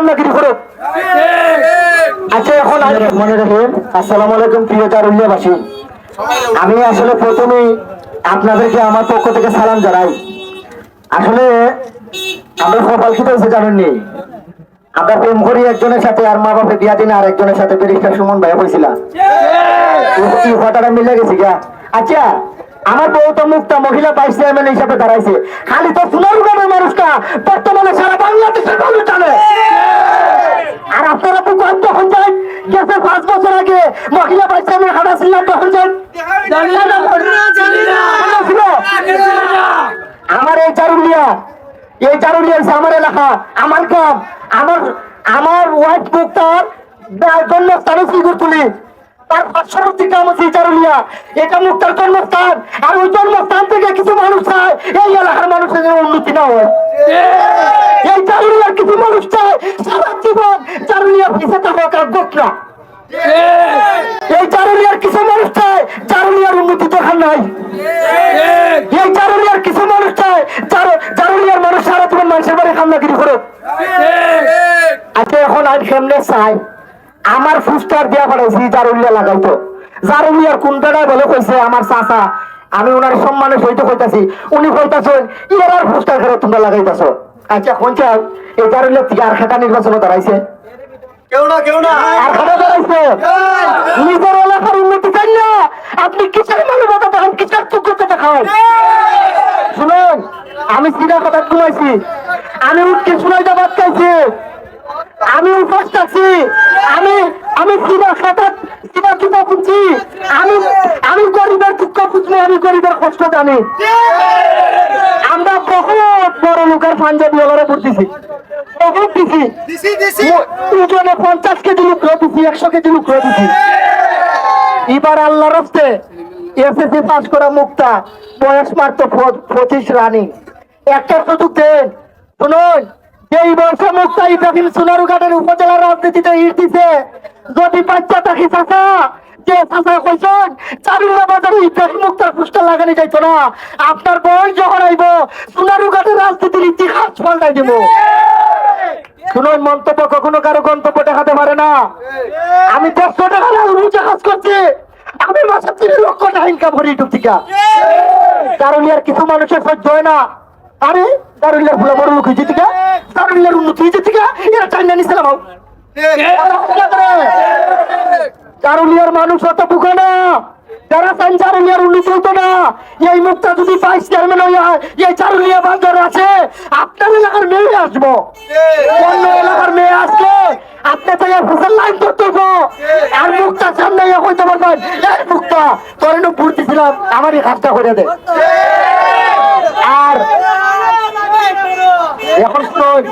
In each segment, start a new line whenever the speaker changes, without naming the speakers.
হামলাগিরি করো। আচ্ছা এখন মনে রাখেন, আসসালামু আলাইকুম প্রিয় চারুলিয়াবাসী, আমি আসলে প্রথমেই আপনাদেরকে আমার পক্ষ থেকে সালাম জানাই। আসলে আমরা কপাল কি হয়েছে জানেননি, আমরা প্রেম করি একজনের সাথে আর মা বাপে বিয়া দিন আর একজনের সাথে ব্যারিস্টার সুমন ভাইয়া হয়েছিলাম, কথাটা মিলে গেছি গা। আচ্ছা আমার বউ তো মুক্তা মহিলা ভাইস চেয়ারম্যান হিসাবে দাঁড়াইছে, খালি তো সোনারগাঁওয়ের মানুষটা বর্তমানে সারা বাংলাদেশের মানুষ জানে। আর আপনারা তো তখন যান গেছে 5 বছর আগে মহিলা ভাইস চেয়ারম্যান হাঁটা ছিলাম, তখন যান আমার এই চারুলিয়া হচ্ছে আমার এলাকা, আমার গ্রাম, আমার ওয়াইফ মুক্তার জন্মস্থান শ্রীগুরতুলি, তার পার্শ্ববর্তী গ্রাম হচ্ছে চারুলিয়া, এটা মুক্তার জন্মস্থান। আর ওই জন্মস্থান থেকে কিছু মানুষ চায় এই এলাকার মানুষের যেন উন্নতি না হয়, এই চারুলিয়ার কিছু মানুষ চায় সারা জীবন চারুলিয়া পিছিয়ে থাকা গোত্রা, এই চারুলিয়ার কিছু মানুষ চায় চারুলিয়ার উন্নতি দরকার নাই, এই চারুলিয়ার কিছু মানুষ চায় চারুলিয়ার মানুষ সারা জীবন মানুষের বাড়ি হামলাগিরি করে। আচ্ছা এখন আর কেমনে চাই আমার ফুস্টার দিয়া পাঠাইছি চারুলিয়া লাগাইতো, চারুলিয়ার কোনটাই বলে কইছে আমার চাচা, আমি ওনার সম্মানের সহিত কইতাছি, উনি কইতাছেন ইয়ার ফুস্টার খেলে তোমরা লাগাইতেছ। আচ্ছা কোন চাও এই চারুলিয়া থেকে আর খেটা নির্বাচনে দাঁড়াইছে, নিজের এলাকার উন্নতি চাই না, আপনি কিসের মানবতা দেখান, কিসের যোগ্যতা দেখান? শুনুন, আমি সিধা কথা ঘুমাইছি, আমি উঠকে শুনাইতে বাদ খাইছি, আমি উপোস থাকছি, আমি সিধা কথা সিধা জুতা খুঁজছি, আমি গরিবের দুঃখ বুঝবো, আমি গরিবের কষ্ট জানি। আমরা বহুত বড় লোকের পাঞ্জাবি ওলারে পড়তেছি, বহুত দিছি, ওজনে 50 কেজি লোক দিছি, 100 কেজি লোক দিছি। এবার আল্লাহ রস্তে এসএসসি পাস করা মুক্তা, বয়স মাত্র 25 রানিং, একটা সুযোগ দেন। শুনুন, এই বয়সে মুক্তা ইব্রাহিম সোনারুঘাটের উপজেলার রাজনীতিতে ইট দিছে, যদি বাচ্চা থাকি চাচা যে চাচা কইছেন চারুলিয়া বাজারে ইব্রাহিম মুক্তার পোস্টার লাগানো যাইতো না, আপনার বয়স যখন আইব সোনারুঘাটের রাজনীতির ইতিহাস পাল্টাই দেব। শুনুন, মন্তব্য কখনো কারো গন্তব্য দেখাতে পারে না। আমি 100 টাকা রুজে কাজ করছি, আমি মাসে 3 লক্ষ টাকা ইনকাম করি ইউটিউব থেকে। চারুলিয়ার কিছু মানুষের সহ্য হয় না, আরে চারুলিয়ার ফুলা বড় লোক হয়েছে থেকে, চারুলিয়ার উন্নতি হয়েছে থেকে, এরা চাই না নিছিলাম। চারুলিয়ার মানুষ অত বুকে না, যারা চান চারুলিয়ার উন্নতি হতো না। এই মুক্তা যদি ভাইস চেয়ারম্যান হয়ে এই চারুলিয়া বাজার আছে, আপনার এলাকার মেয়ে আসবো, অন্য এলাকার মেয়ে আসলে আপনি থেকে ফসল লাইন করতে হবো। আর মুক্তার সামনে হইতে পারবেন এই মুক্তা তোর ভোট দিছিলাম, আমারই কাজটা করে দে। আর এখন শুনুন,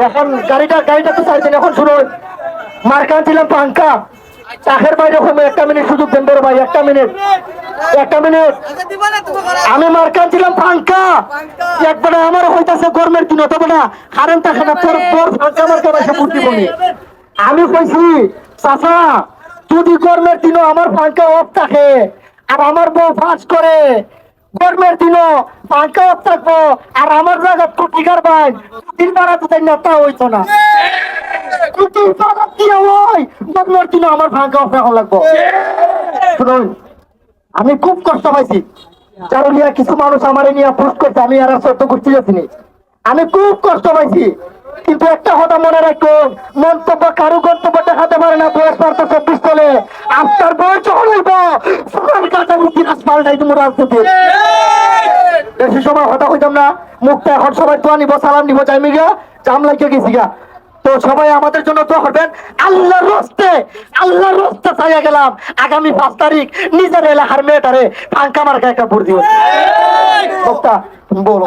এখন গাড়িটা তো চাইছেন, এখন শুনুন, মার্কা ছিলাম পাঙ্কা, চাকের বাইরে একটা মিনিট সুযোগ দেন বড় ভাই, একটা মিনিট। আমি মার্কা ছিলাম পাঙ্কা, একবারে আমার হইতাছে গরমের দিন তবে না কারেন্ট থাকে না, তোর ফাঁকা মার্কা বাইসে ভোট দিব। আমি কইছি চাচা যদি গরমের দিনও আমার পাঙ্কা অফ থাকে আর আমার বউ ফাঁস করে, গরমের দিনও পাঙ্কা অফ থাকবো আর আমার জায়গা টুটিকার ভাই 3 বারা তো তাই নেতা হইতো না, গরমের দিনও আমার পাঙ্কা অফ রাখা লাগবো। শুনুন, আমি খুব কষ্ট পাইছি, চারুলিয়া কিছু মানুষ আমার নিয়ে পোস্ট করছে, আমি আর সত্য করতে যাচ্ছি, আমি খুব কষ্ট পাইছি। কিন্তু একটা কথা মনে রাখো, মন্তব্য কারো গন্তব্য দেখাতে পারে না। বয়স পারতো 24 চলে, আপনার বয়স যখন হইব ইতিহাস পাল্টাই তুমি রাজনীতি। বেশি সময় কথা কইতাম না, মুখটা এখন সবাই দোয়া নিব, সালাম নিব, যাই মিগা জাম লাগিয়ে গেছি গা। তো সবাই আমাদের জন্য দোয়া করবেন। আল্লাহর রাস্তে চাইয়া গেলাম, আগামী 5 তারিখ নিজের এলাকার মেয়েটারে ফাঙ্কা মার্কা একটা ভোট দিব। বক্তা বলো,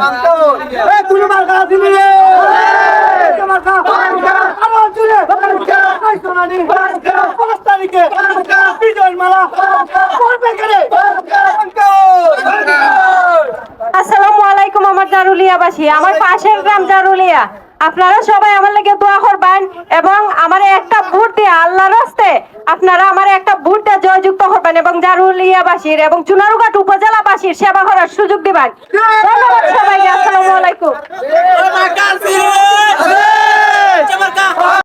আসসালামু আলাইকুম আমার চারুলিয়াবাসী, আমার পাশের গ্রাম চারুলিয়া, আপনারা সবাই আমার লাগে দোয়া করবেন এবং আমার একটা ভোট দিয়ে আল্লাহর রাস্তে আপনারা আমার একটা ভোট দিয়ে জয়যুক্ত করবেন এবং চারুলিয়াবাসীর এবং চুনারুঘাট উপজেলাবাসীর সেবা করার সুযোগ দিবেন। ধন্যবাদ সবাইকে, আসসালামু আলাইকুম।